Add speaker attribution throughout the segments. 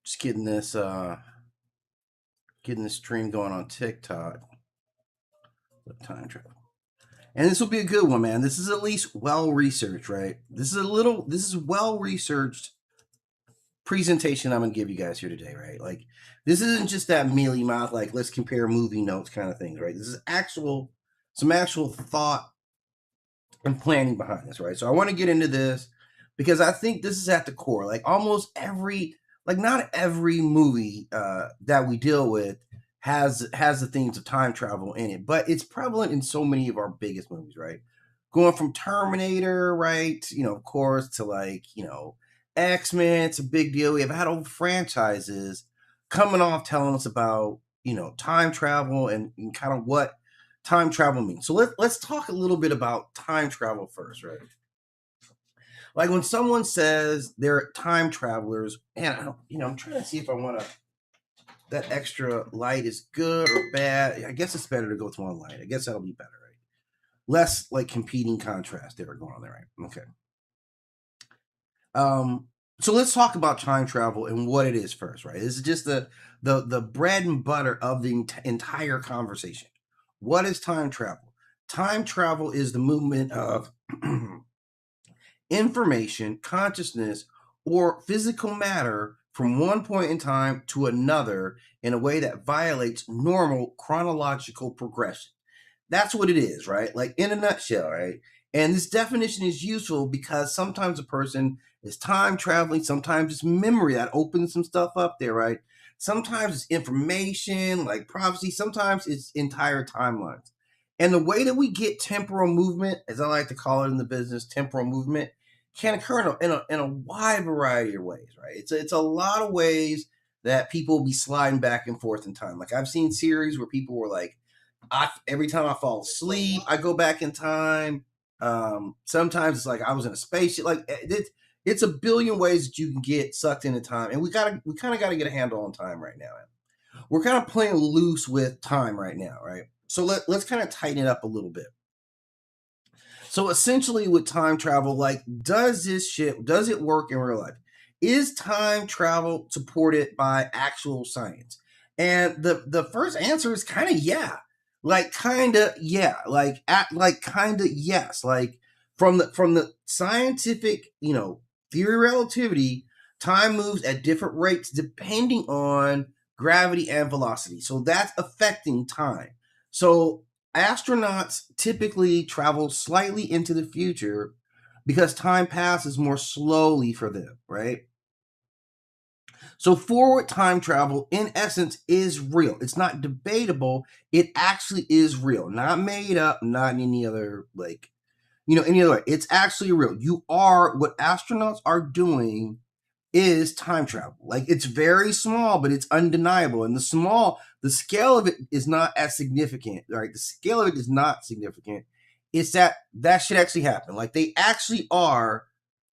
Speaker 1: Just getting this stream going on TikTok. Time travel. And this will be a good one, man. This is at least well researched, right? This is well researched presentation I'm gonna give you guys here today, right? Like this isn't just that mealy mouth, like let's compare movie notes kind of thing, right? This is some actual thought and planning behind this, right? So I want to get into this because I think this is at the core. Like almost every, like not every movie that we deal with has the themes of time travel in it, but it's prevalent in so many of our biggest movies, right? Going from Terminator, right? Of course, to X-Men. It's a big deal. We have had old franchises coming off telling us about time travel and kind of what time travel means. So let's talk a little bit about time travel first, right? Like when someone says they're time travelers, and I'm trying to see if I want to. That extra light is good or bad. I guess it's better to go with one light. I guess that'll be better, right? Less like competing contrast there going on there, right? Okay. So let's talk about time travel and what it is first, right? This is just the bread and butter of the entire conversation. What is time travel? Time travel is the movement of information, consciousness, or physical matter from one point in time to another in a way that violates normal chronological progression. That's what it is, right? Like in a nutshell, right? And this definition is useful because sometimes a person is time traveling, sometimes it's memory that opens some stuff up there, right? Sometimes it's information like prophecy, sometimes it's entire timelines. And the way that we get temporal movement, as I like to call it in the business, temporal movement, can occur in a wide variety of ways, right? It's a lot of ways that people will be sliding back and forth in time. Like I've seen series where people were like, every time I fall asleep, I go back in time. Sometimes it's like I was in a spaceship. Like it's a billion ways that you can get sucked into time, and we kind of got to get a handle on time right now. We're kind of playing loose with time right now, right? So let's kind of tighten it up a little bit. So essentially, with time travel, like, does it work in real life? Is time travel supported by actual science? And the first answer is kind of yeah, like kind of yeah, like kind of yes, like from the scientific theory of relativity, time moves at different rates depending on gravity and velocity. So that's affecting time. So astronauts typically travel slightly into the future because time passes more slowly for them, right? So forward time travel, in essence, is real. It's not debatable. It actually is real, not made up, not in any other any other way. It's actually real. What astronauts are doing is time travel. Like it's very small, but it's undeniable. And the scale of it is not as significant, right? The scale of it is not significant. It's that should actually happen. Like they actually are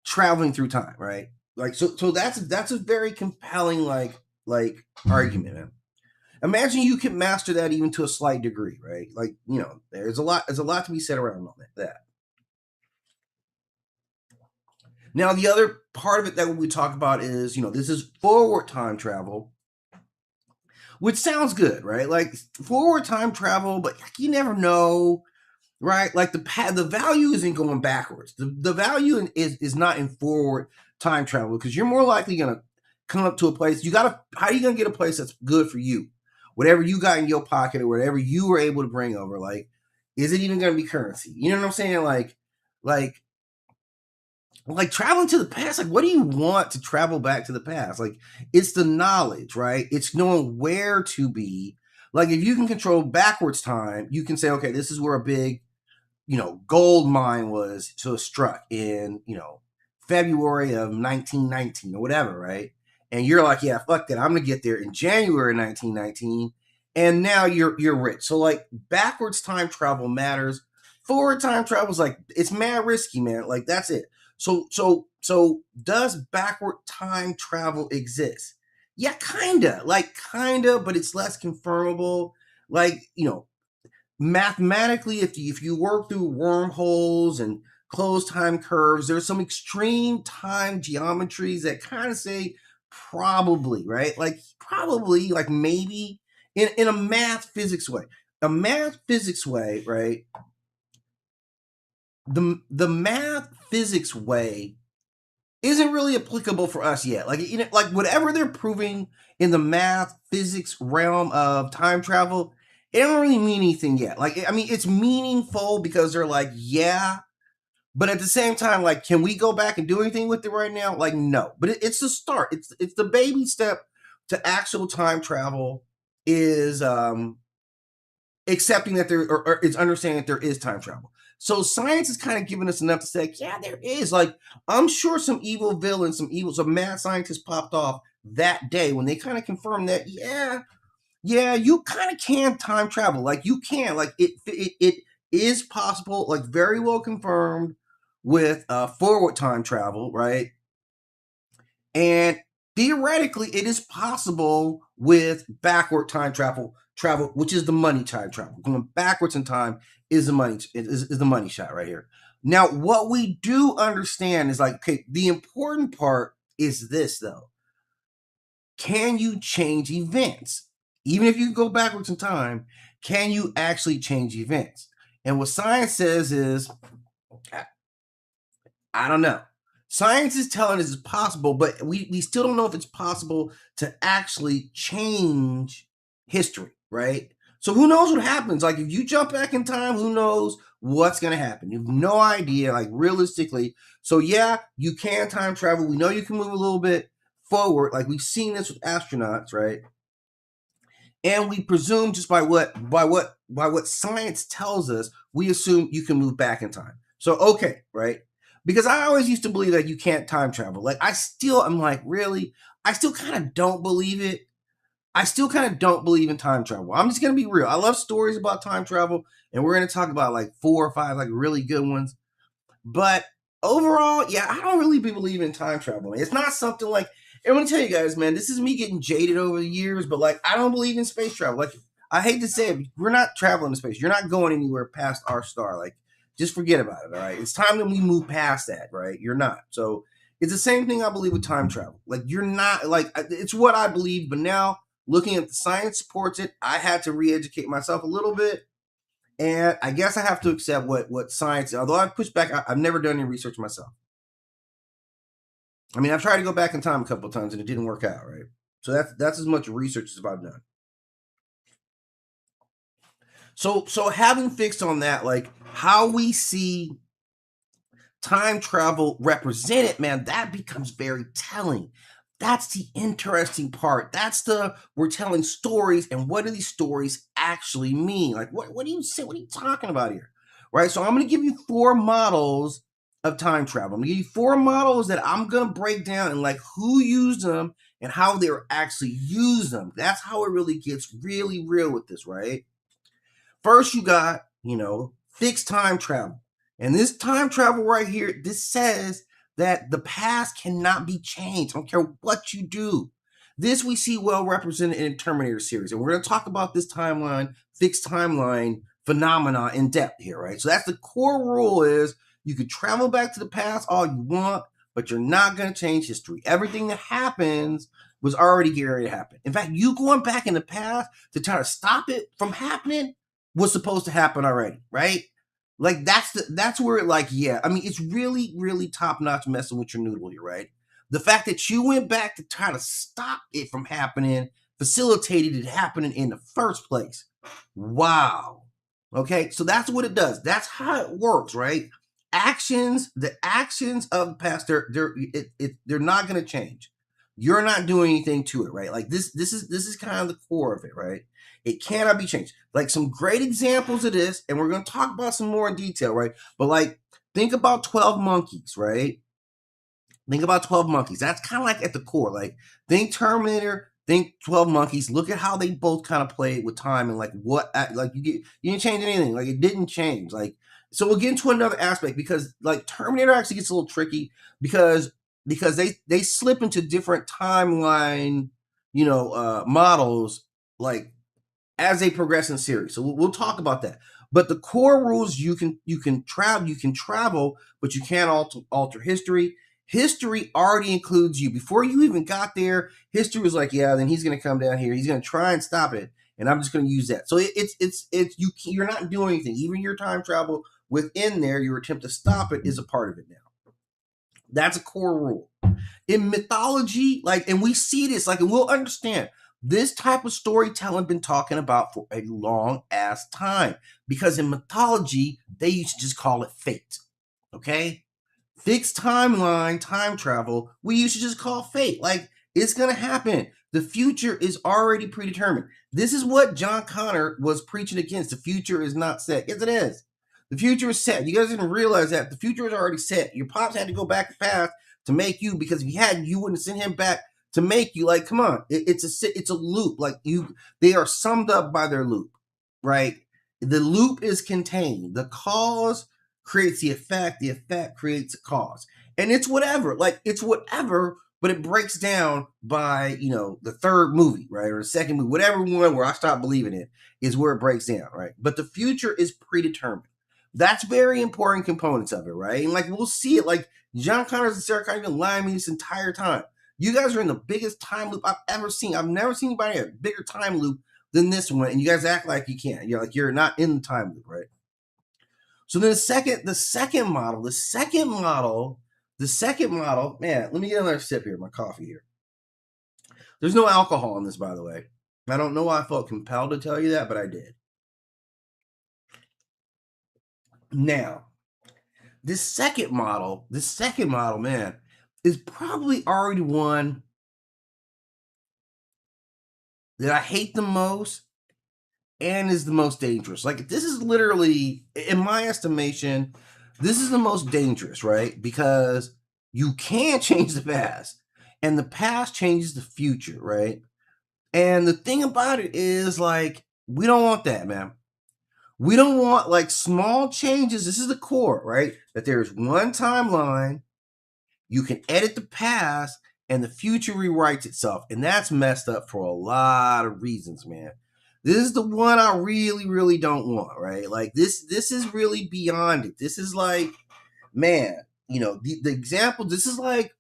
Speaker 1: traveling through time, right? Like so that's a very compelling like argument, man. Imagine you can master that even to a slight degree, right? Like, there's a lot to be said around that. Now, the other part of it that we talk about is, this is forward time travel, which sounds good, right? Like forward time travel, but you never know, right? Like the value isn't going backwards. The value is not in forward time travel because you're more likely going to come up to a place. How are you going to get a place that's good for you? Whatever you got in your pocket or whatever you were able to bring over, like, is it even going to be currency? You know what I'm saying? Like traveling to the past, like what do you want to travel back to the past? Like it's the knowledge, right? It's knowing where to be. Like if you can control backwards time, you can say, okay, this is where a big, gold mine was struck in, February of 1919 or whatever, right? And you're like, yeah, fuck that. I'm gonna get there in January 1919, and now you're rich. So like backwards time travel matters. Forward time travel is like it's mad risky, man. Like that's it. So does backward time travel exist? Yeah, kinda, but it's less confirmable. Like, mathematically, if you work through wormholes and closed time curves, there's some extreme time geometries that kind of say probably, right? Like probably, like maybe in a math physics way. A math physics way, right? The math physics way isn't really applicable for us yet. Like, you know, like whatever they're proving in the math physics realm of time travel, it don't really mean anything yet. Like, I mean, it's meaningful because they're like, yeah, but at the same time, like, can we go back and do anything with it right now? Like, no. But it's the start. It's the baby step to actual time travel is accepting that there, or it's understanding that there is time travel. So science is kind of giving us enough to say, yeah, there is. Like, I'm sure some evil villains, some mad scientists popped off that day when they kind of confirmed that, yeah, you kind of can time travel. Like, you can, like, it is possible, like, very well confirmed with forward time travel, right? And theoretically, it is possible with backward time travel, which is the money time travel. Going backwards in time is the money shot right here. Now, what we do understand is like, okay, the important part is this though. Can you change events? Even if you go backwards in time, can you actually change events? And what science says is, I don't know. Science is telling us it's possible, but we still don't know if it's possible to actually change history, right? So who knows what happens? Like if you jump back in time, who knows what's going to happen? You have no idea, like realistically. So yeah, you can time travel. We know you can move a little bit forward. Like we've seen this with astronauts, right? And we presume just by what science tells us, we assume you can move back in time. So okay, right? Because I always used to believe that you can't time travel. Like I'm like, really? I still kind of don't believe it. I still kind of don't believe in time travel. I'm just gonna be real. I love stories about time travel, and we're gonna talk about like 4 or 5 like really good ones. But overall, yeah, I don't really believe in time travel. It's not something like, I'm gonna tell you guys, man, this is me getting jaded over the years, but like I don't believe in space travel. Like I hate to say it, we're not traveling to space. You're not going anywhere past our star. Like just forget about it. All right. It's time that we move past that, right? You're not. So it's the same thing I believe with time travel. Like you're not like it's what I believe, but now looking at the science supports it, I had to re-educate myself a little bit. And I guess I have to accept what science, although I've pushed back, I've never done any research myself. I mean, I've tried to go back in time a couple of times and it didn't work out, right? So that's as much research as I've done. So having fixed on that, like how we see time travel represented, man, that becomes very telling. That's the interesting part. We're telling stories, and what do these stories actually mean? Like, what do you say? What are you talking about here? Right. So I'm gonna give you 4 models of time travel. I'm gonna give you 4 models that I'm gonna break down and like who used them and how they were actually used them. That's how it really gets really real with this, right? First, you got, fixed time travel. And this time travel right here, this says that the past cannot be changed. I don't care what you do. This we see well represented in Terminator series. And we're going to talk about this timeline, fixed timeline phenomena in depth here, right? So that's the core rule is you can travel back to the past all you want, but you're not going to change history. Everything that happens was already getting ready to happen. In fact, you going back in the past to try to stop it from happening was supposed to happen already, right? Like that's where it like, yeah, I mean, it's really, really top-notch messing with your noodle here, right? The fact that you went back to try to stop it from happening, facilitated it happening in the first place. Wow. Okay, so that's what it does. That's how it works, right? The actions of the past, they're not going to change. You're not doing anything to it, right? Like this is kind of the core of it, right? It cannot be changed. Like some great examples of this, and we're going to talk about some more in detail, right? But like, think about 12 Monkeys, right? Think about 12 Monkeys. That's kind of like at the core. Like, think Terminator, think 12 Monkeys. Look at how they both kind of played with time and like you didn't change anything. Like it didn't change. Like, so we'll get into another aspect because like Terminator actually gets a little tricky because they slip into different timeline, models like as they progress in series. So we'll talk about that. But the core rules you can travel, but you can't alter history. History already includes you. Before you even got there, history was like, yeah, then he's going to come down here. He's going to try and stop it, and I'm just going to use that. So you're not doing anything. Even your time travel within there, your attempt to stop it is a part of it now. That's a core rule. In mythology, like, and we see this, like, and we'll understand this type of storytelling been talking about for a long ass time, because in mythology they used to just call it fate. Okay, fixed timeline, time travel, we used to just call fate. Like, it's gonna happen. The future is already predetermined. This is what John Connor was preaching against. The future is not set. Yes, it is. The future is set. You guys didn't realize that the future is already set. Your pops had to go back and fast to make you, because if he hadn't, you wouldn't send him back to make you. Like, come on, it's a loop. Like, they are summed up by their loop, right? The loop is contained. The cause creates the effect creates a cause, and it's whatever. Like, it's whatever, but it breaks down by the third movie, right, or the second movie, whatever one where I stop believing it is where it breaks down, right? But the future is predetermined. That's very important components of it, right? And like, we'll see it. Like, John Connors and Sarah Connor been lying to me this entire time. You guys are in the biggest time loop I've ever seen. I've never seen anybody in a bigger time loop than this one, and you guys act like you can't. You're like, you're not in the time loop, right? So then the second model, man, let me get another sip here, my coffee here. There's no alcohol in this, by the way. I don't know why I felt compelled to tell you that, but I did. Now, this second model, man, is probably already one that I hate the most and is the most dangerous. Like, this is literally, in my estimation, this is the most dangerous, right? Because you can change the past, and the past changes the future, right? And the thing about it is, like, we don't want that, man. We don't want, like, small changes. This is the core, right? That there's one timeline, you can edit the past, and the future rewrites itself. And that's messed up for a lot of reasons, man. This is the one I really, really don't want, right? Like, this is really beyond it. This is like, man, the example, this is like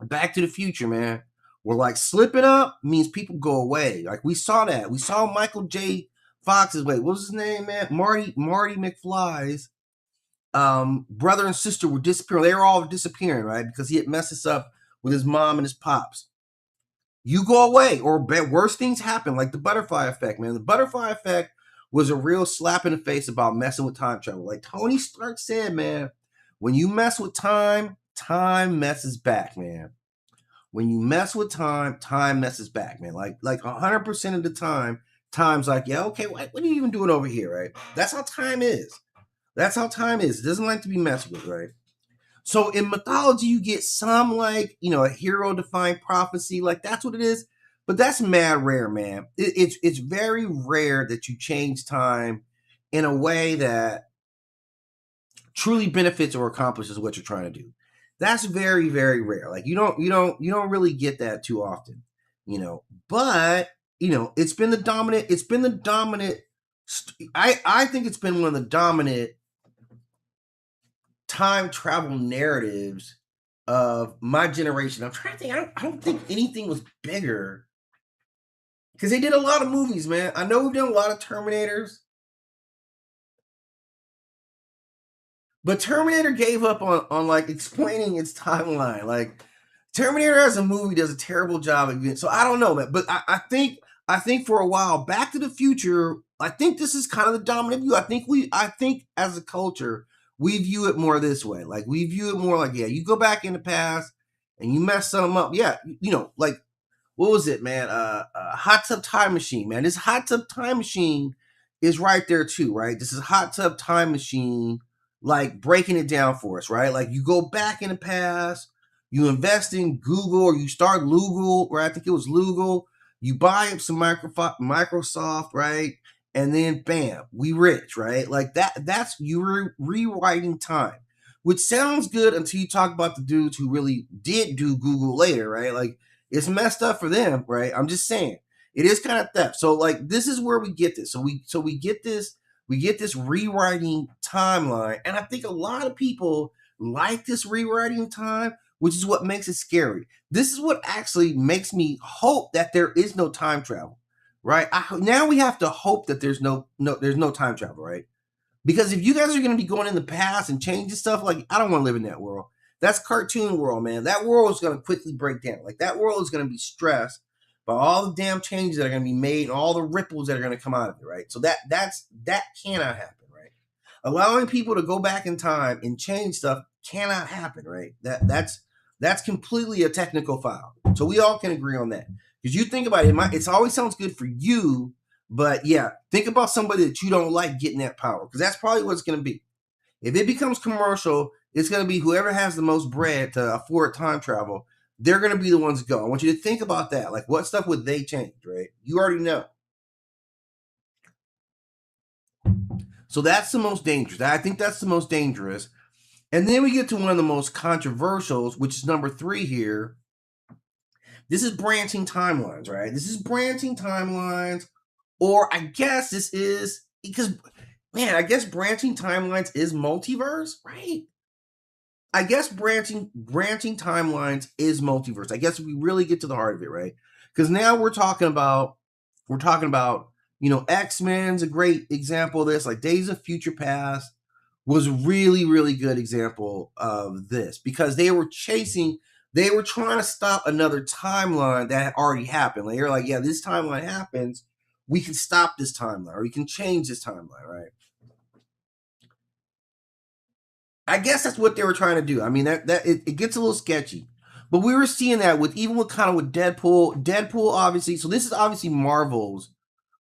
Speaker 1: Back to the Future, man. Where, like, slipping up means people go away. Like, we saw that. We saw Michael J. Fox's, what was his name, man? Marty McFly's brother and sister were disappearing. They were all disappearing, right? Because he had messed us up with his mom and his pops. You go away, or worse things happen, like the butterfly effect, man. The butterfly effect was a real slap in the face about messing with time travel. Like Tony Stark said, man, when you mess with time, time messes back, man. When you mess with time, time messes back, man. Like 100% of the time, time's like, yeah, okay, what are you even doing over here, right? That's how time is. That's how time is. It doesn't like to be messed with, right? So in mythology, you get some, like, a hero-defined prophecy. Like, that's what it is. But that's mad rare, man. It's very rare that you change time in a way that truly benefits or accomplishes what you're trying to do. That's very, very rare. Like, you don't really get that too often, But it's been the dominant. I think it's been one of the dominant time travel narratives of my generation. I'm trying to think. I don't think anything was bigger, because they did a lot of movies, man. I know we've done a lot of Terminators, but Terminator gave up on like explaining its timeline. Like, Terminator as a movie does a terrible job of it. So I don't know, man. But I think for a while, Back to the Future, I think this is kind of the dominant view. I think as a culture, we view it more this way. Like, we view it more like, yeah, you go back in the past and you mess something up. Yeah, like, what was it, man? Hot Tub Time Machine, man. This Hot Tub Time Machine is right there too, right? This is Hot Tub Time Machine, like, breaking it down for us, right? Like, you go back in the past, you invest in Google, or you start Lugal, or I think it was Lugal. You buy up some Microsoft, right? And then bam, we rich, right? Like, that's you rewriting time, which sounds good until you talk about the dudes who really did do Google later, right? Like, it's messed up for them, right? I'm just saying, it is kind of theft. So, like, this is where we get this. So we get this rewriting timeline, and I think a lot of people like this rewriting time, which is what makes it scary. This is what actually makes me hope that there is no time travel, right? Now we have to hope that there's no time travel, right? Because if you guys are going to be going in the past and changing stuff, like, I don't want to live in that world. That's cartoon world, man. That world is going to quickly break down. Like, that world is going to be stressed by all the damn changes that are going to be made and all the ripples that are going to come out of it, right? So that cannot happen, right? Allowing people to go back in time and change stuff cannot happen, right? That's completely a technical foul. So we all can agree on that. Because you think about it, it always sounds good for you, but yeah, think about somebody that you don't like getting that power, because that's probably what it's going to be. If it becomes commercial, it's going to be whoever has the most bread to afford time travel. They're going to be the ones to go. I want you to think about that. Like, what stuff would they change, right? You already know. So that's the most dangerous. I think that's the most dangerous. And then we get to one of the most controversials, which is number 3 here. This is branching timelines, right? This is branching timelines. Or I guess this is, because, man, I guess branching timelines is multiverse, right? I guess branching timelines is multiverse. I guess we really get to the heart of it, right? Because now we're talking about, X-Men's a great example of this. Like, Days of Future Past was really, really good example of this, because they were trying to stop another timeline that had already happened. Like, they're like, yeah, this timeline happens, we can stop this timeline, or we can change this timeline, right? I guess that's what they were trying to do. I mean, it gets a little sketchy, but we were seeing that with Deadpool. Deadpool, obviously. So this is obviously Marvel's,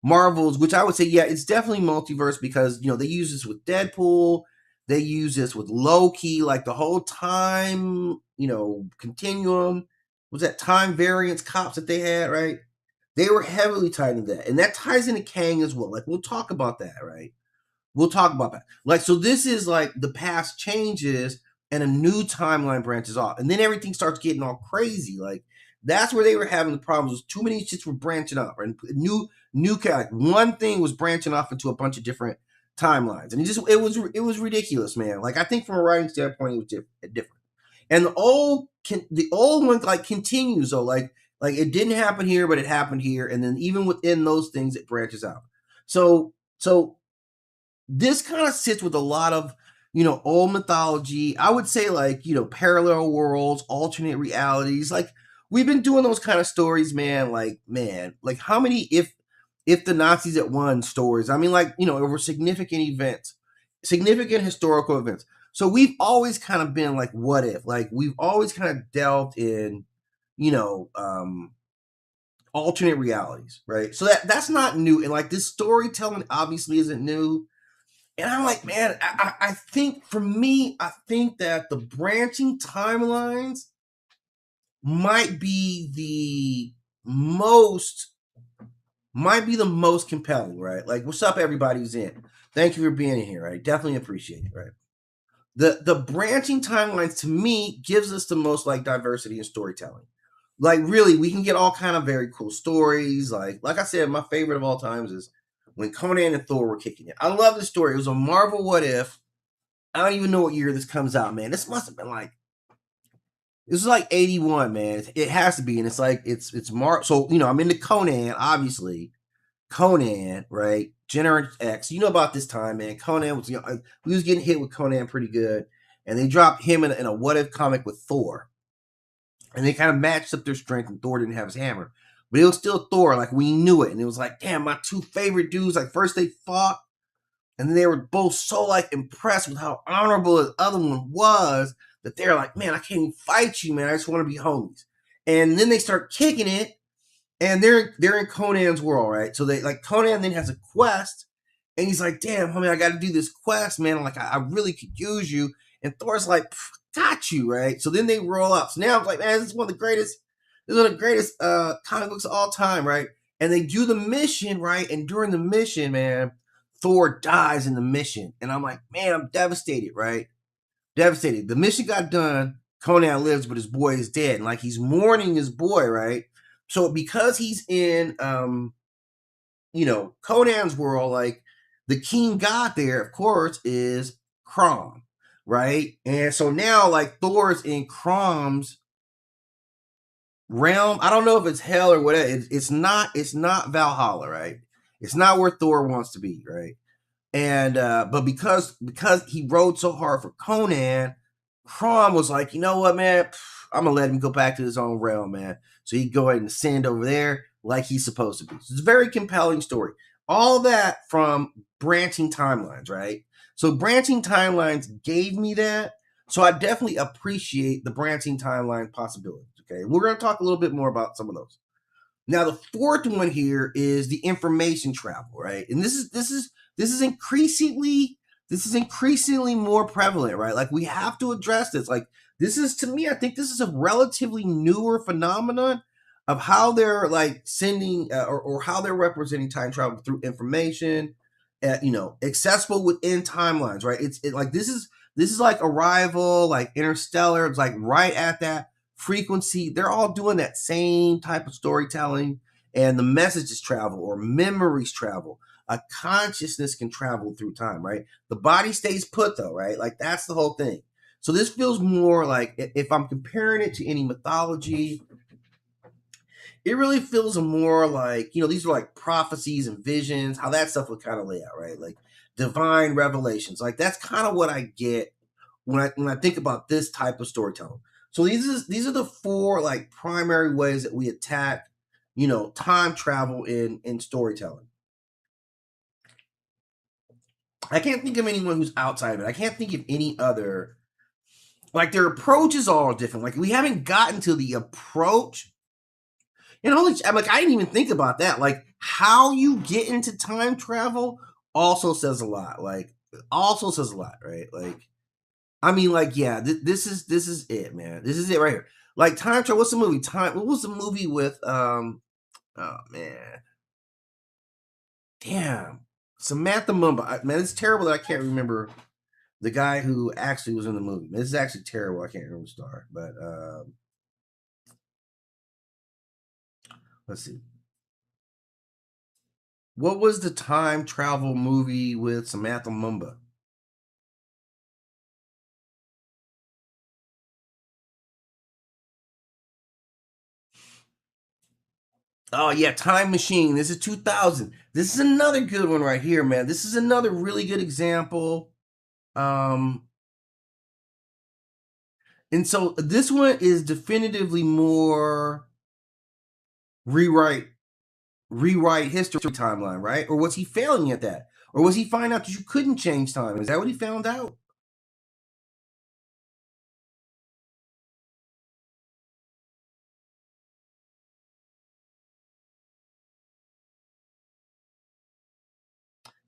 Speaker 1: which I would say, yeah, it's definitely multiverse, because they use this with Deadpool, they use this with Loki, like the whole time, continuum. Was that time variance cops that they had, right? They were heavily tied into that, and that ties into Kang as well. Like, we'll talk about that, right? We'll talk about that. Like, so this is like the past changes and a new timeline branches off. And then everything starts getting all crazy. Like, that's where they were having the problems. Too many shits were branching off. And new like, one thing was branching off into a bunch of different timelines. And it was ridiculous, man. Like, I think from a writing standpoint, it was different. And the old one, like, continues though. Like it didn't happen here, but it happened here. And then even within those things, it branches out. So this kind of sits with a lot of, old mythology. I would say, like, parallel worlds, alternate realities. Like, we've been doing those kind of stories, man. Like, how many if the Nazis had won stories? I mean, like, over significant events, significant historical events. So we've always kind of been like, what if? Like, we've always kind of delved in, alternate realities, right? So that's not new. And, like, this storytelling obviously isn't new. And I'm like, man, I think, for me, I think that the branching timelines might be the most compelling, right? Like, what's up, everybody who's in? Thank you for being in here, right? Definitely appreciate it, right? The branching timelines, to me, gives us the most, like, diversity in storytelling. Like, really, we can get all kind of very cool stories. Like I said, my favorite of all times is when Conan and Thor were kicking it. I love this story. It was a Marvel What If. I don't even know what year this comes out, man. This must have been like, this is like 81, man. It has to be. And it's like, it's So, I'm into Conan, obviously. Conan, right? Generation X. You know about this time, man. Conan was, we was getting hit with Conan pretty good. And they dropped him in a What If comic with Thor. And they kind of matched up their strength, and Thor didn't have his hammer. But it was still Thor, like, we knew it. And it was like, damn, my two favorite dudes, like, first they fought, and then they were both so, like, impressed with how honorable the other one was, that they're like, man, I can't even fight you, man. I just want to be homies. And then they start kicking it, and they're in Conan's world, right? So they, like, Conan then has a quest, and he's like, damn, homie, I got to do this quest, man. I'm like, I really could use you. And Thor's like, got you, right? So then they roll up. So now I'm like, man, this is one of the greatest comic books of all time, right? And they do the mission, right? And during the mission, man, Thor dies in the mission. And I'm like, man, I'm devastated, right? Devastated. The mission got done. Conan lives, but his boy is dead. And, like, he's mourning his boy, right? So because he's in, Conan's world, like, the king god there, of course, is Kron, right? And so now, like, Thor's in Crom's realm. I don't know if it's hell or whatever. It's not. It's not Valhalla, right? It's not where Thor wants to be, right? And but because he rode so hard for Conan, Crom was like, you know what, man, I'm gonna let him go back to his own realm, man. So he can go ahead and ascend over there like he's supposed to be. So it's a very compelling story. All that from branching timelines, right? So branching timelines gave me that. So I definitely appreciate the branching timeline possibilities. Okay, we're gonna talk a little bit more about some of those. Now the fourth one here is the information travel, right? And this is increasingly more prevalent, right? Like we have to address this. Like this is to me, I think this is a relatively newer phenomenon of how they're like sending or how they're representing time travel through information, accessible within timelines, right? Like this is like Arrival, like Interstellar. It's like right at that frequency. They're all doing that same type of storytelling, and the messages travel or memories travel. A consciousness can travel through time, right? The body stays put though, right? Like that's the whole thing. So this feels more like if I'm comparing it to any mythology, it really feels more like, these are like prophecies and visions, how that stuff would kind of lay out, right? Like divine revelations. Like that's kind of what I get when I think about this type of storytelling. So these are the four like primary ways that we attack, time travel in storytelling. I can't think of anyone who's outside of it. I can't think of any other. Like their approach is all different. Like we haven't gotten to the approach. I'm like, I didn't even think about that. Like how you get into time travel also says a lot. Like also says a lot, right? Like I mean, like, yeah, this is it, man. This is it right here. Like time travel. What's the movie? What was the movie with? Oh man, damn, Samantha Mumba. Man, it's terrible that I can't remember the guy who actually was in the movie. This is actually terrible. I can't remember the star, but let's see. What was the time travel movie with Samantha Mumba? Oh yeah, Time Machine. This is 2000. This is another good one right here, man. This is another really good example. Um, and so this one is definitively more rewrite rewrite history timeline, right? Or was he failing at that? Or was he finding out that you couldn't change time? Is that what he found out?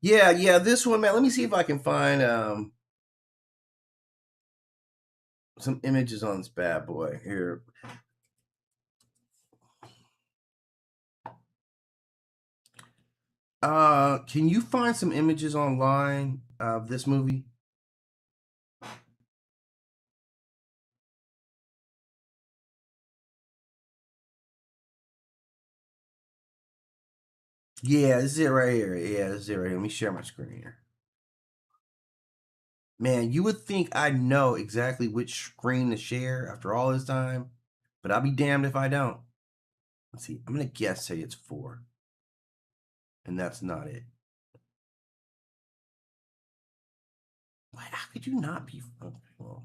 Speaker 1: Yeah, yeah, this one, man. Let me see if I can find some images on this bad boy here. Can you find some images online of this movie? Yeah, this is it right here. Yeah, this is it right here. Let me share my screen here. Man, you would think I know exactly which screen to share after all this time, but I'll be damned if I don't. Let's see. I'm gonna guess say it's 4, and that's not it. Why? How could you not be? Okay, well,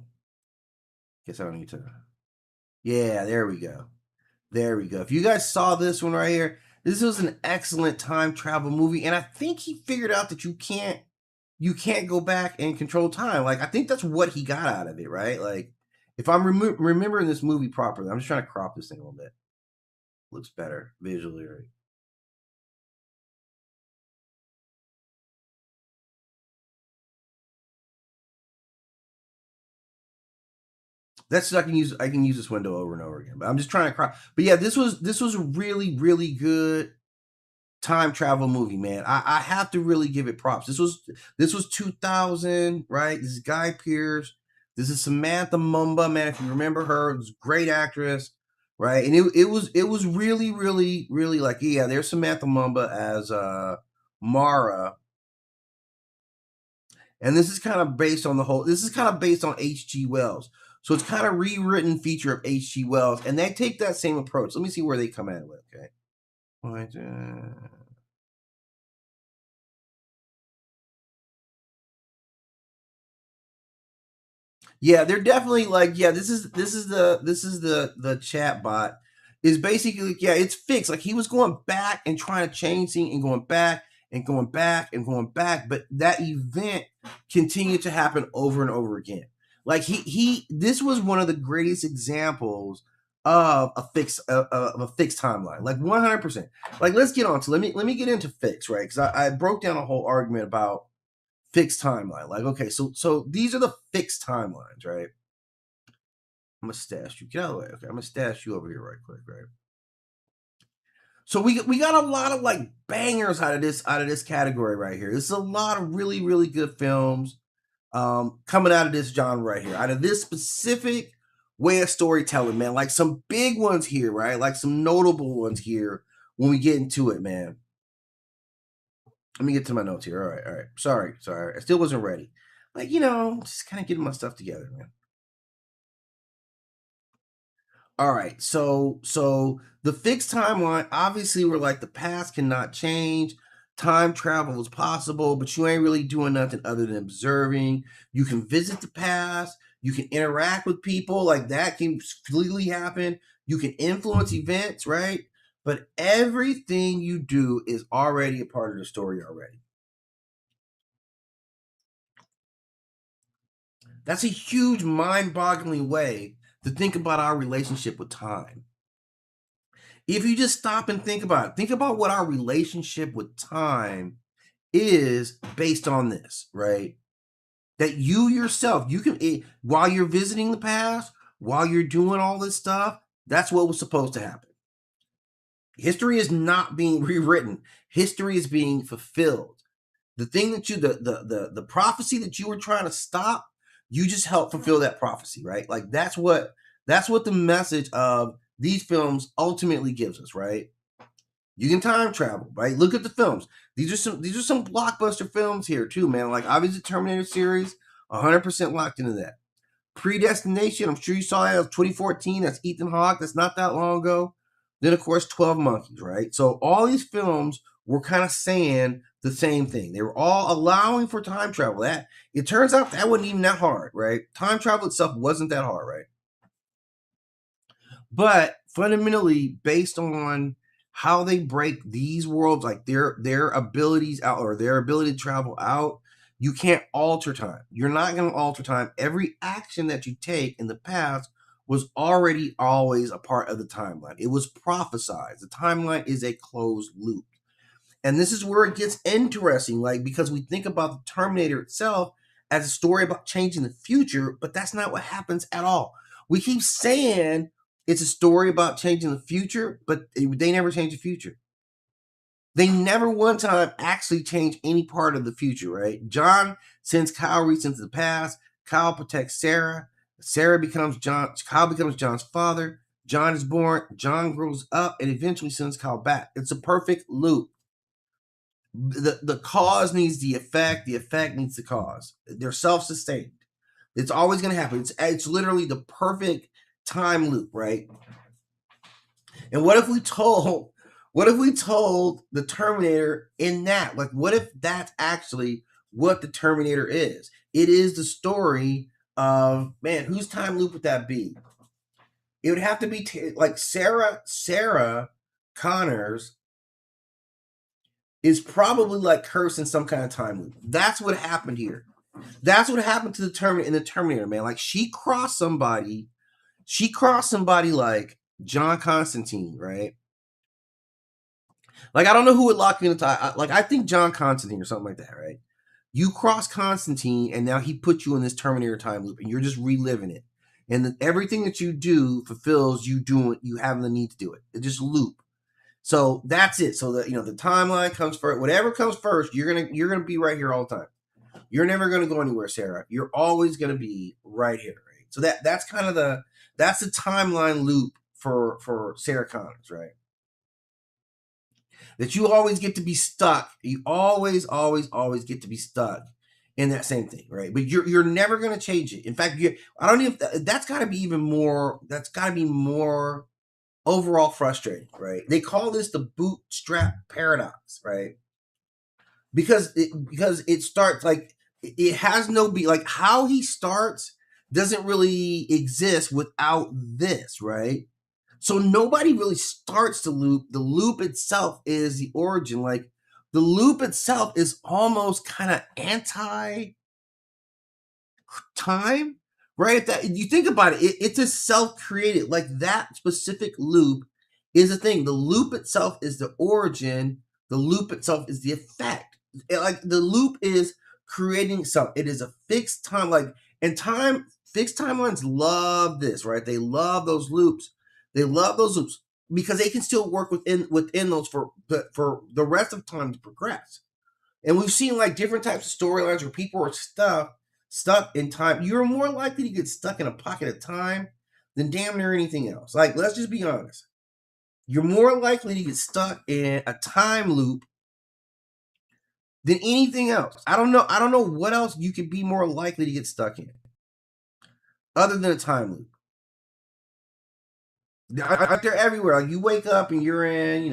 Speaker 1: guess I don't need to. Yeah, there we go. There we go. If you guys saw this one right here, this was an excellent time travel movie, and I think he figured out that you can't go back and control time. Like I think that's what he got out of it, right? Like if I'm remembering this movie properly, I'm just trying to crop this thing a little bit. Looks better visually, right? That's I can use this window over and over again. But I'm just trying to crop. But yeah, this was a really really good time travel movie, man. I have to really give it props. This was 2000, right? This is Guy Pearce. This is Samantha Mumba, man. If you remember her, it was a great actress, right? And it was really really really like yeah. There's Samantha Mumba as Mara, And this is kind of based on this is kind of based on H.G. Wells. So it's kind of rewritten feature of H.G. Wells, and they take that same approach. Let me see where they come at it with, okay? What, yeah, they're definitely like, yeah, this is the chat bot is basically, yeah, it's fixed. Like he was going back and trying to change things and going back and going back and going back, but that event continued to happen over and over again. Like he this was one of the greatest examples of a fixed timeline, like 100%. Like let's get on to let me get into fix, right? Because I broke down a whole argument about fixed timeline. Like, okay, so these are the fixed timelines, right? I'm gonna stash you. Get out of the way. Okay, I'm gonna stash you over here right quick, right? So we got a lot of like bangers out of this category right here. This is a lot of really good films coming out of this genre right here, out of this specific way of storytelling, man. Like some big ones here, right? Like some notable ones here when we get into it, man. Let me get to my notes here. All right. Sorry. I still wasn't ready. Like, just kind of getting my stuff together, man. All right. So the fixed timeline, obviously we're like the past cannot change. Time travel is possible, but you ain't really doing nothing other than observing. You can visit the past, you can interact with people, like that can completely happen. You can influence events, right? But everything you do is already a part of the story already. That's a huge mind-boggling way to think about our relationship with time. If you just stop and think about what our relationship with time is based on this, right? That you yourself, while you're visiting the past, while you're doing all this stuff, that's what was supposed to happen. History is not being rewritten. History is being fulfilled. The thing that the prophecy that you were trying to stop, you just helped fulfill that prophecy, right? Like that's what the message of these films ultimately gives us, right? You can time travel, right? Look at the films. These are some blockbuster films here too, man. Like obviously Terminator series, 100% locked into that. Predestination, I'm sure you saw it. It was 2014. That's Ethan Hawke. That's not that long ago. Then of course 12 Monkeys, right? So all these films were kind of saying the same thing. They were all allowing for time travel. That it turns out that wasn't even that hard, right? Time travel itself wasn't that hard, right? But fundamentally, based on how they break these worlds, like their abilities out or their ability to travel out, you can't alter time. You're not going to alter time. Every action that you take in the past was already always a part of the timeline. It was prophesized. The timeline is a closed loop. And this is where it gets interesting, like because we think about the Terminator itself as a story about changing the future, but that's not what happens at all. We keep saying it's a story about changing the future, but they never change the future. They never one time actually change any part of the future, right? John sends Kyle Reese into the past. Kyle protects Sarah. Kyle becomes John's father. John is born. John grows up and eventually sends Kyle back. It's a perfect loop. The cause needs the effect needs the cause. They're self-sustained. It's always going to happen. It's literally the perfect time loop, right? And what if we told the Terminator in that? Like what if that's actually what the Terminator is? It is the story of, man, whose time loop would that be? It would have to be like Sarah Connors is probably like cursed in some kind of time loop. That's what happened here. That's what happened to the Terminator in the Terminator, man. Like she crossed somebody. She crossed somebody like John Constantine, right? Like I don't know who would lock you in the time. Like I think John Constantine or something like that, right? You cross Constantine, and now he put you in this Terminator time loop, and you're just reliving it. And everything that you do fulfills you doing you having the need to do it. It just loop. So that's it. So that the timeline comes first. Whatever comes first, you're gonna be right here all the time. You're never gonna go anywhere, Sarah. You're always gonna be right here, right? So that's kind of that's the timeline loop for Sarah Connors, right? That you always get to be stuck. You always get to be stuck in that same thing, right? But you're never going to change it. In fact, I don't even. That's got to be even more. That's got to be more overall frustrating, right? They call this the bootstrap paradox, right? Because it starts like it has no be like how he starts doesn't really exist without this, right? So nobody really starts the loop. The loop itself is the origin. Like the loop itself is almost kind of anti time, right? If that you think about it, it's a self-created, like that specific loop is a thing. The loop itself is the origin, the loop itself is the effect. Like the loop is creating something. It is a fixed time, like and time fixed timelines love this, right? They love those loops. They love those loops because they can still work within those for the rest of time to progress. And we've seen like different types of storylines where people are stuck in time. You're more likely to get stuck in a pocket of time than damn near anything else. Like, let's just be honest. You're more likely to get stuck in a time loop than anything else. I don't know. I don't know what else you could be more likely to get stuck in other than a time loop. They're everywhere. Like you wake up and you're in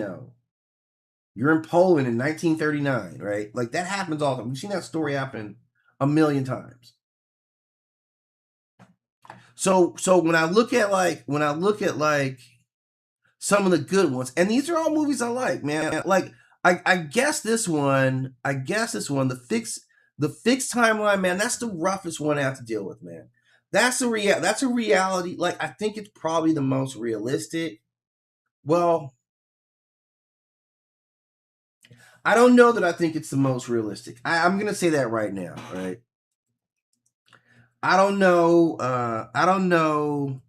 Speaker 1: Poland in 1939, right? Like that happens all the time. We've seen that story happen a million times. So when I look at like some of the good ones, and these are all movies I like, man. Like I guess the fixed timeline, man, that's the roughest one I have to deal with, man. That's a reality. Like I think it's probably the most realistic. Well, I don't know that I think it's the most realistic. I'm gonna say that right now, right? I don't know. I don't know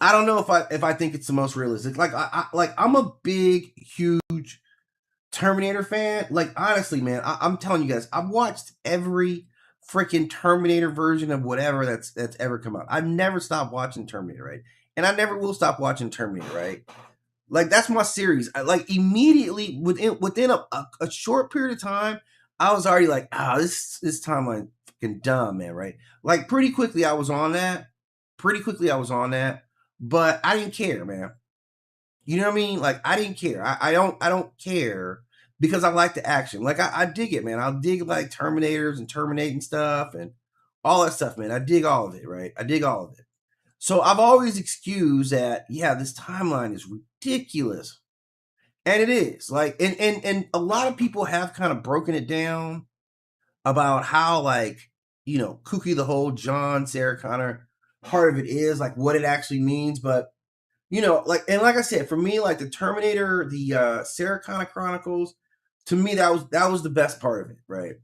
Speaker 1: if I think it's the most realistic. Like I'm a big, huge Terminator fan. Like honestly, man, I'm telling you guys, I've watched every freaking Terminator version of whatever that's ever come out. I've never stopped watching Terminator, right? And I never will stop watching Terminator, right? Like that's my series. Like immediately within a short period of time, I was already like, this timeline fucking dumb, man, right? Like pretty quickly I was on that. Pretty quickly I was on that, but I didn't care, man. You know what I mean? Like I didn't care. I don't care because I like the action. Like I dig it, man. I dig like Terminators and terminating stuff and all that stuff, man. I dig all of it, right? I dig all of it. So I've always excused that, yeah, this timeline is ridiculous. And it is. Like and a lot of people have kind of broken it down about how like, kooky the whole John Sarah Connor part of it is, like what it actually means. But like I said, for me, like the Terminator, the Sarah Connor Chronicles, to me that was the best part of it, right?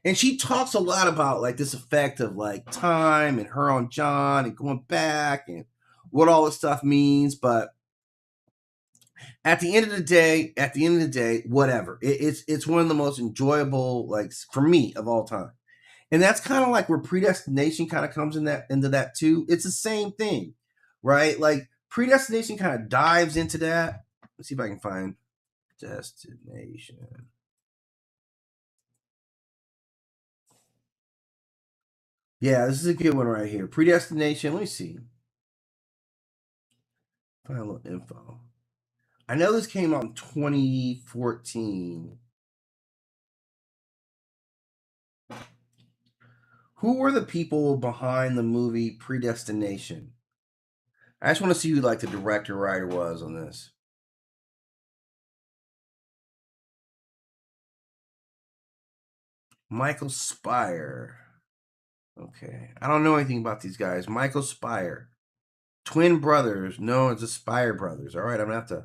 Speaker 1: And she talks a lot about like this effect of like time and her on John and going back and what all this stuff means. But at the end of the day, whatever. It's one of the most enjoyable, like for me, of all time. And that's kind of like where predestination kind of comes into that too. It's the same thing, right? Like predestination kind of dives into that. Let's see if I can find destination. Yeah, this is a good one right here. Predestination. Let me see. Find a little info. I know this came out in 2014. Who were the people behind the movie Predestination? I just want to see who like the director writer was on this. Michael Spire. Okay. I don't know anything about these guys. Michael Spire. Twin brothers known as the Spire brothers. All right, I'm gonna have to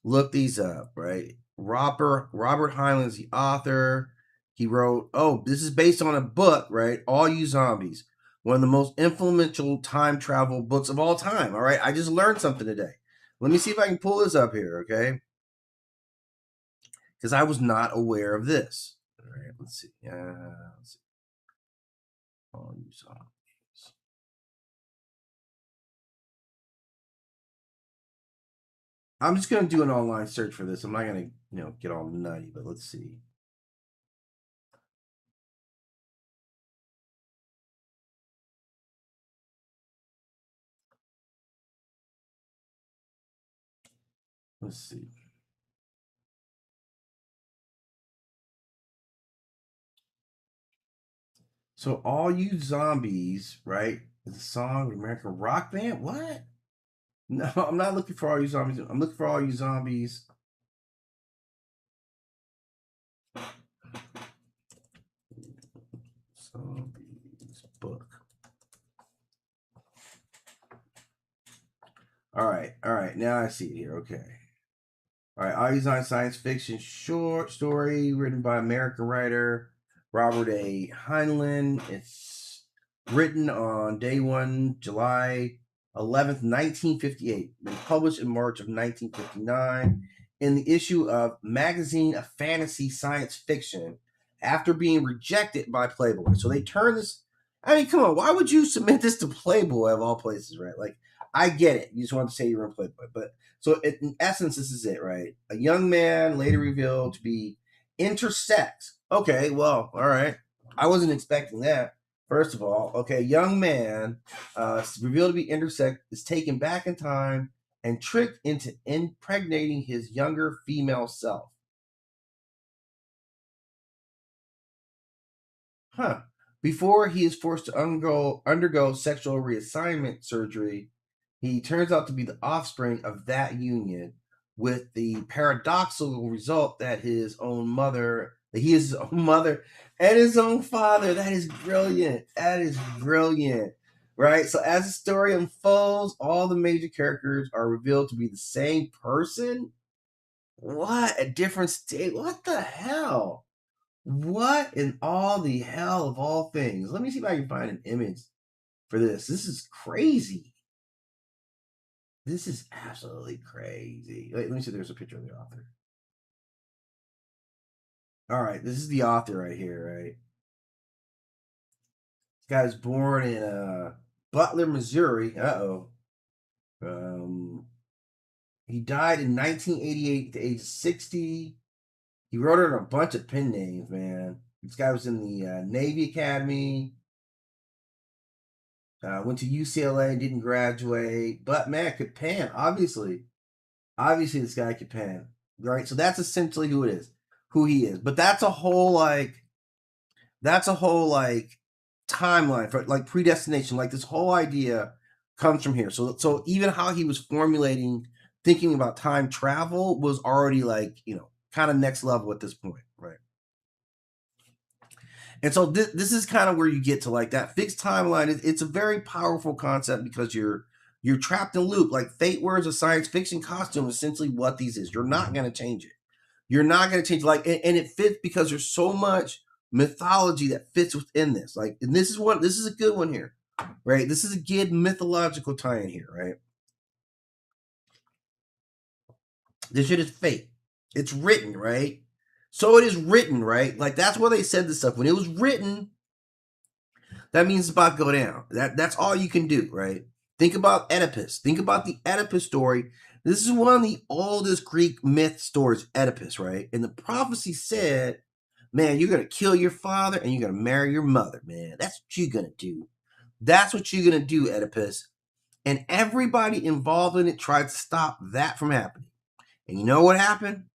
Speaker 1: look these up, right? Robert Heinlein's the author. He wrote, this is based on a book, right? All You Zombies. One of the most influential time travel books of all time. All right. I just learned something today. Let me see if I can pull this up here, okay? Because I was not aware of this. All right, let's see. Let's see. All You Zombies. I'm just gonna do an online search for this. I'm not gonna, get all nutty, but let's see. Let's see. So all you zombies, right? Is a song of American rock band? What? No, I'm not looking for all you zombies. I'm looking for all you zombies. Zombies book. All right. Now I see it here. Okay. All right, All You Zombies science fiction short story written by American writer Robert A. Heinlein. It's written on day 1, July 11th, 1958. Been published in March of 1959 in the issue of Magazine of Fantasy Science Fiction after being rejected by Playboy. So they turned this. I mean, come on, why would you submit this to Playboy of all places, right? Like, I get it. You just want to say you're in Playboy, but so in essence, this is it, right? A young man later revealed to be intersex. Okay, well, all right. I wasn't expecting that. First of all, okay, young man revealed to be intersex is taken back in time and tricked into impregnating his younger female self. Huh. Before he is forced to undergo sexual reassignment surgery, he turns out to be the offspring of that union, with the paradoxical result that he is his own mother and his own father. That is brilliant. That is brilliant. Right? So as the story unfolds, all the major characters are revealed to be the same person. What? A different state? What the hell? What in all the hell of all things? Let me see if I can find an image for this. This is crazy. This is absolutely crazy. Wait, let me see if there's a picture of the author. All right, this is the author right here, right? This guy's born in Butler, Missouri. Uh-oh. Um, he died in 1988 at the age of 60. He wrote it on a bunch of pen names, man. This guy was in the Navy Academy. Went to UCLA, didn't graduate, but man, could pan. Obviously, this guy could pan, right? So that's essentially who he is. But that's a whole like timeline for like predestination. Like this whole idea comes from here. So even how he was formulating, thinking about time travel was already like kind of next level at this point, right? And so this is kind of where you get to like that fixed timeline. It's a very powerful concept because you're trapped in loop. Like Fate wears a science fiction costume. Essentially, what these is, you're not going to change it. You're not going to change like, and it fits because there's so much mythology that fits within this. Like, and this is a good one here, right? This is a good mythological tie-in here, right? This shit is fate. It's written, right? So it is written, right? Like that's why they said this stuff when it was written. That means it's about to go down. That's all you can do, right? Think about Oedipus. Think about the Oedipus story. This is one of the oldest Greek myth stories, Oedipus, right? And the prophecy said, man, you're gonna kill your father and you're gonna marry your mother, man. That's what you're gonna do. That's what you're gonna do, Oedipus. And everybody involved in it tried to stop that from happening. And you know what happened?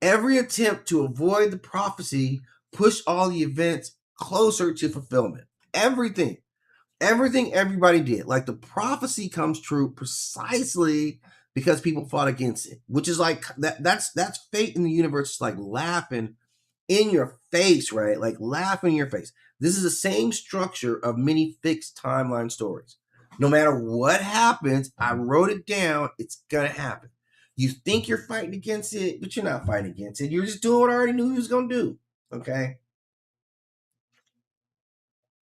Speaker 1: Every attempt to avoid the prophecy pushed all the events closer to fulfillment. Everything everybody did. Like the prophecy comes true precisely because people fought against it, which is like that's fate in the universe. It's like laughing in your face, right? Like laughing in your face. This is the same structure of many fixed timeline stories. No matter what happens, I wrote it down. It's gonna happen. You think you're fighting against it, but you're not fighting against it. You're just doing what I already knew he was gonna do. Okay.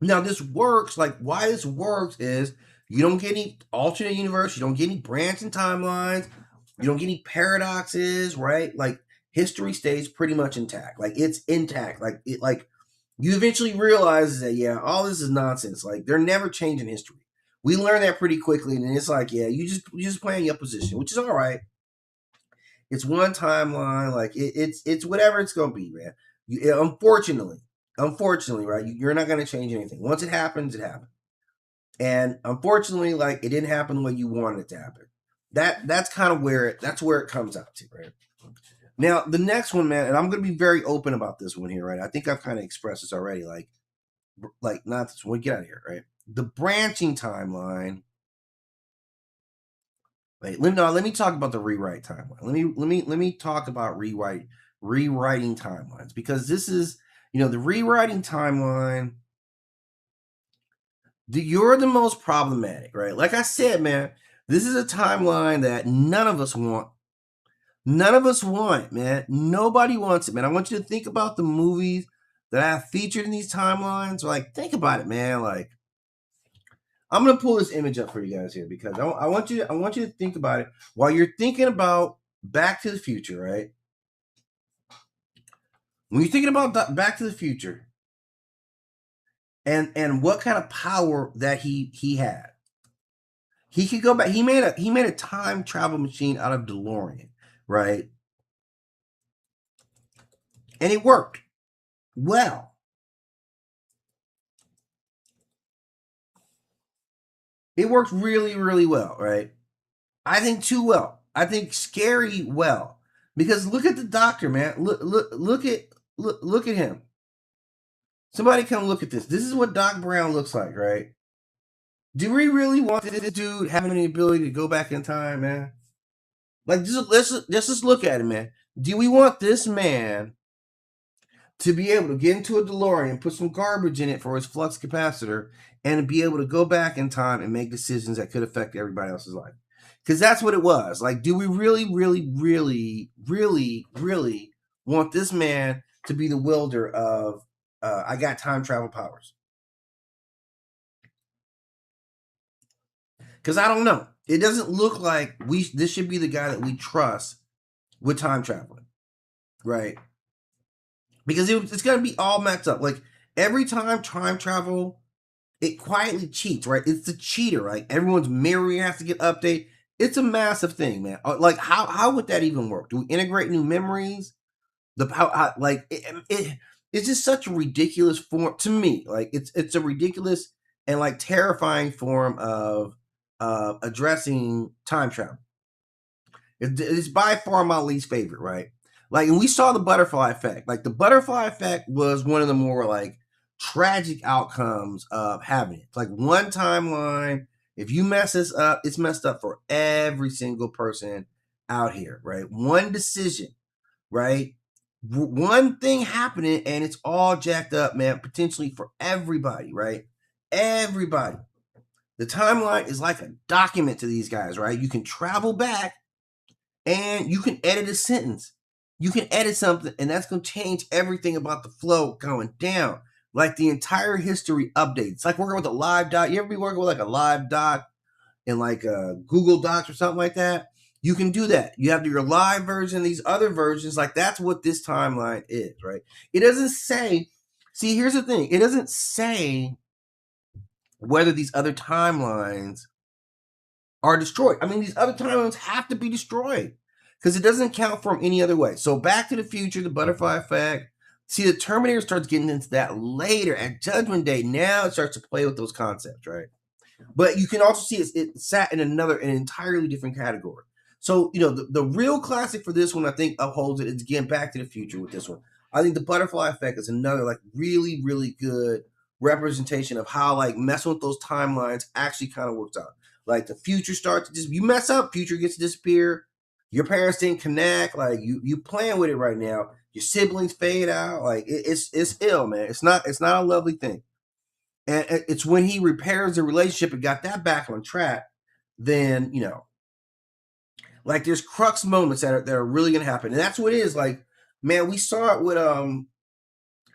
Speaker 1: Now this works. Like why this works is you don't get any alternate universe. You don't get any branching timelines. You don't get any paradoxes, right? Like history stays pretty much intact. Like it's intact. Like you eventually realize that yeah, all this is nonsense. Like they're never changing history. We learn that pretty quickly, and it's like yeah, you just playing your position, which is all right. It's one timeline. Like it's whatever it's gonna be, man. Unfortunately, right? You're not gonna change anything. Once it happens, it happens. And unfortunately, like it didn't happen the way you wanted it to happen. That's kind of where it comes out to, right? Now the next one, man, and I'm gonna be very open about this one here, right? I think I've kind of expressed this already, like not this one. Get out of here, right? The branching timeline. Wait, let me talk about the rewrite timeline. Let me talk about rewriting timelines, because this is, the rewriting timeline. You're the most problematic, right? Like I said, man, this is a timeline that none of us want. None of us want it, man. Nobody wants it, man. I want you to think about the movies that I have featured in these timelines. Like, think about it, man. Like, I'm gonna pull this image up for you guys here, because I want you to think about it while you're thinking about Back to the Future, right? When you're thinking about Back to the Future, and what kind of power that he had, he could go back. He made a time travel machine out of DeLorean, right? And it worked well. It worked really, really well, right? I think too well. I think scary well. Because look at the doctor, man. Look at him. Somebody come look at this. This is what Doc Brown looks like, right? Do we really want this dude having the ability to go back in time, man? Like, let's just look at it, man. Do we want this man to be able to get into a DeLorean, put some garbage in it for his flux capacitor, and be able to go back in time and make decisions that could affect everybody else's life? Because that's what it was. Like, do we really, really, really, really, really want this man to be the wielder of I got time travel powers? Because I don't know. It doesn't look like this should be the guy that we trust with time traveling, right? Because it's going to be all messed up. Like, every time travel, it quietly cheats, right? It's the cheater, right? Everyone's memory has to get updated. It's a massive thing, man. Like, how would that even work? Do we integrate new memories? It's just such a ridiculous form to me. Like, it's a ridiculous and like terrifying form of addressing time travel. It's by far my least favorite, right? Like, and we saw the butterfly effect. Like, the butterfly effect was one of the more like tragic outcomes of having it. It's like one timeline. If you mess this up, it's messed up for every single person out here, right? One decision, right? One thing happening, and it's all jacked up, man, potentially for everybody, right? Everybody. The timeline is like a document to these guys, right? You can travel back and you can edit a sentence. You can edit something, and that's going to change everything about the flow going down. Like the entire history updates. It's like working with a live doc. You ever be working with like a live doc in like a Google Docs or something like that? You can do that. You have your live version, these other versions. Like, that's what this timeline is, right? It doesn't say. See, here's the thing. It doesn't say whether these other timelines are destroyed. I mean, these other timelines have to be destroyed because it doesn't count for them any other way. So Back to the Future, the butterfly effect. See, the Terminator starts getting into that later at Judgment Day. Now it starts to play with those concepts, right? But you can also see it sat in an entirely different category. So, the real classic for this one, I think, upholds it. It's again Back to the Future with this one. I think the butterfly effect is another like really, really good representation of how like messing with those timelines actually kind of works out. Like, the future starts to you mess up, future gets to disappear. Your parents didn't connect. Like, you playing with it right now. Your siblings fade out. Like, it's ill, man. It's not a lovely thing. And it's when he repairs the relationship and got that back on track, then, like, there's crux moments that are really gonna happen. And that's what it is. Like, man, we saw it with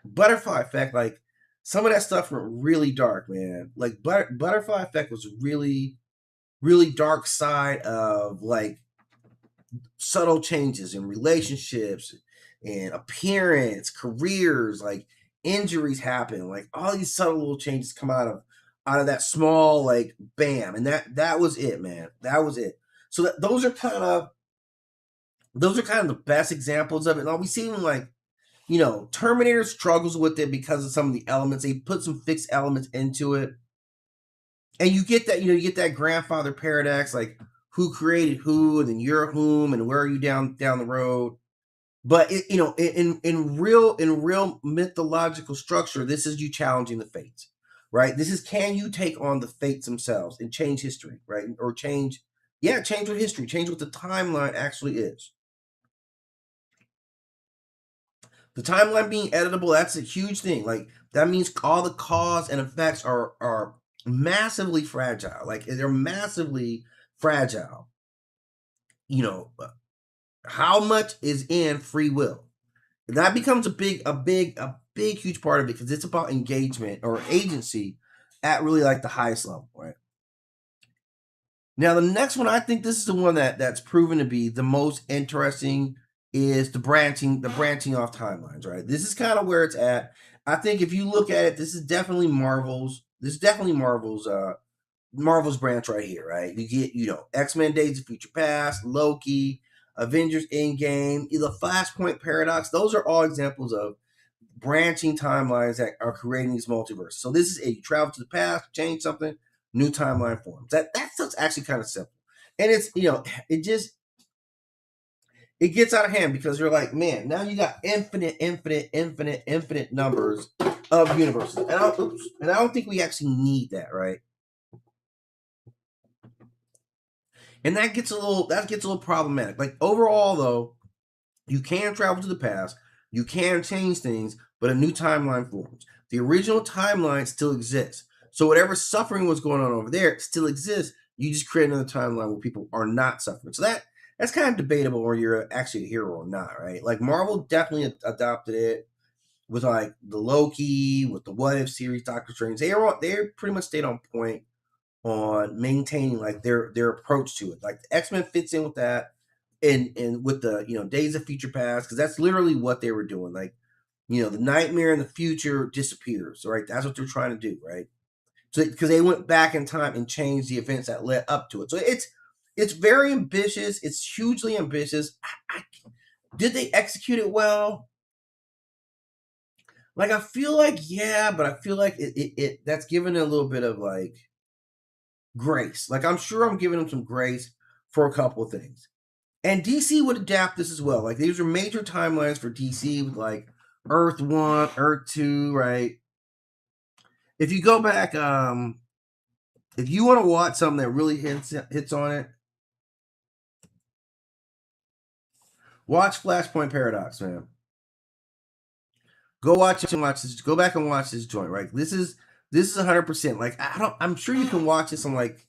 Speaker 1: butterfly effect. Like, some of that stuff went really dark, man. Like, butterfly effect was really, really dark side of like subtle changes in relationships and appearance, careers, like injuries happen, like all these subtle little changes come out of that small like bam, and that was it, man. That was it. So those are kind of the best examples of it. And I'll be seeing like, Terminator struggles with it because of some of the elements. They put some fixed elements into it. And you get that, you get that grandfather paradox, like, who created who, and then you're whom, and where are you down the road. But in real mythological structure, this is you challenging the fates, right? This is, can you take on the fates themselves and change history, right? Or change what history, change what the timeline actually is. The timeline being editable, that's a huge thing. Like, that means all the cause and effects are massively fragile. Like, they're massively fragile. You know, how much is in free will? That becomes a big, huge part of it, because it's about engagement or agency at really like the highest level, right? Now, the next one, I think this is the one that's proven to be the most interesting, is the branching off timelines, right? This is kind of where it's at. I think if you look at it, this is definitely Marvel's. This is definitely Marvel's branch right here, right? You get, X-Men Days of Future Past, Loki, Avengers Endgame, the Flashpoint Paradox. Those are all examples of branching timelines that are creating these multiverses. So this is you travel to the past, change something, new timeline forms. That's actually kind of simple. And it's, it gets out of hand, because you're like, man, now you got infinite numbers of universes. And I don't think we actually need that, right? And that gets a little problematic. Like, overall, though, you can travel to the past, you can change things, but a new timeline forms. The original timeline still exists. So whatever suffering was going on over there still exists. You just create another timeline where people are not suffering. So that's kind of debatable, whether you're actually a hero or not, right? Like, Marvel definitely adopted it with like the Loki, with the What If series, Doctor Strange. They pretty much stayed on point on maintaining like their approach to it. Like, the X-Men fits in with that, and with the Days of Future Past, because that's literally what they were doing. Like, the nightmare in the future disappears, right? That's what they're trying to do, right? So, because they went back in time and changed the events that led up to it. So it's very ambitious. It's hugely ambitious. Did they execute it well? Like, I feel like, yeah, but I feel like it that's given it a little bit of like grace. Like, I'm sure I'm giving them some grace for a couple of things. And DC would adapt this as well. Like, these are major timelines for DC, with like Earth 1, Earth 2, right? If you go back, if you want to watch something that really hits on it, watch Flashpoint Paradox, man. Go watch this. Go back and watch this joint, right? This is 100%. Like, I'm sure you can watch this on, like,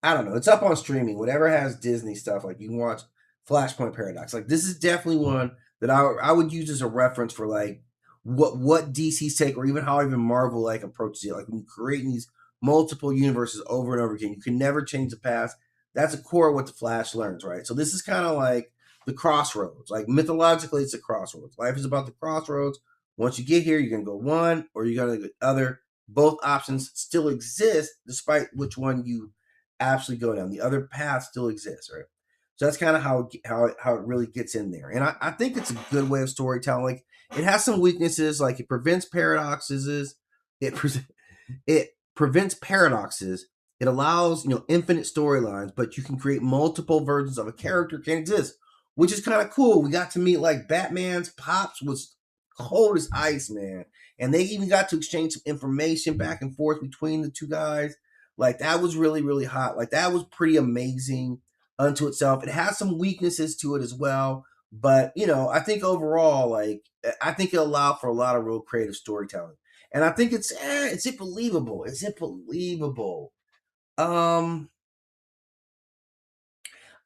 Speaker 1: I don't know. It's up on streaming. Whatever has Disney stuff, like, you can watch Flashpoint Paradox. Like, this is definitely one that I would use as a reference for like what DC's take, or even how even Marvel like approaches it. Like, when you create these multiple universes over and over again, you can never change the past. That's a core of what the Flash learns, right? So this is kind of like the crossroads. Like, mythologically, it's a crossroads. Life is about the crossroads. Once you get here, you're gonna go one or you're gonna go the other. Both options still exist, despite which one you actually go down. The other path still exists, right? So that's kind of how it really gets in there. And I think it's a good way of storytelling. Like, it has some weaknesses, like it prevents paradoxes. It prevents paradoxes. It allows infinite storylines, but you can create multiple versions of a character can exist, which is kind of cool. We got to meet like Batman's pops was cold as ice, man, and they even got to exchange some information back and forth between the two guys. Like, that was really, really hot. Like, that was pretty amazing unto itself. It has some weaknesses to it as well, but I think overall, like, I think it allowed for a lot of real creative storytelling, and I think it's it believable? Is it believable? Um,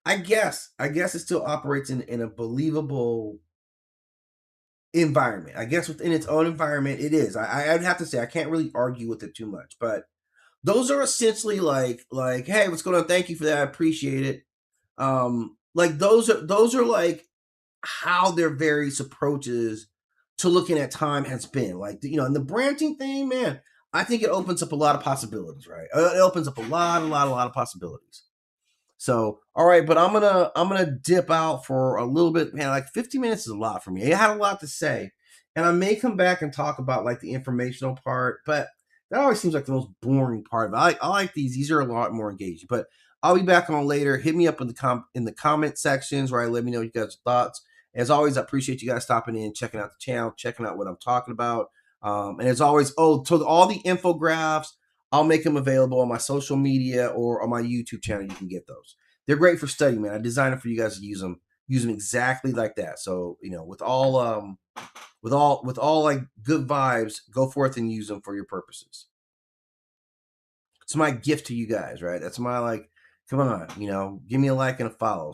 Speaker 1: I guess it still operates in a believable environment. I guess within its own environment, it is. I'd have to say I can't really argue with it too much, but those are essentially like, hey, what's going on? Thank you for that. I appreciate it. Like, those are like how their various approaches to looking at time has been. Like, and the branching thing, man, I think it opens up a lot of possibilities, right? It opens up a lot of possibilities. So, all right, but I'm gonna dip out for a little bit, man. Like, 50 minutes is a lot for me. It had a lot to say, and I may come back and talk about like the informational part, but that always seems like the most boring part of it. I like these; are a lot more engaging. But I'll be back on later. Hit me up in the comment sections, right? Let me know you guys' thoughts. As always, I appreciate you guys stopping in, checking out the channel, checking out what I'm talking about. And as always, so all the infographics, I'll make them available on my social media or on my YouTube channel. You can get those. They're great for study, man. I designed it for you guys to use them exactly like that. So, with all like good vibes, go forth and use them for your purposes. It's my gift to you guys, right? That's my, like, come on, give me a like and a follow.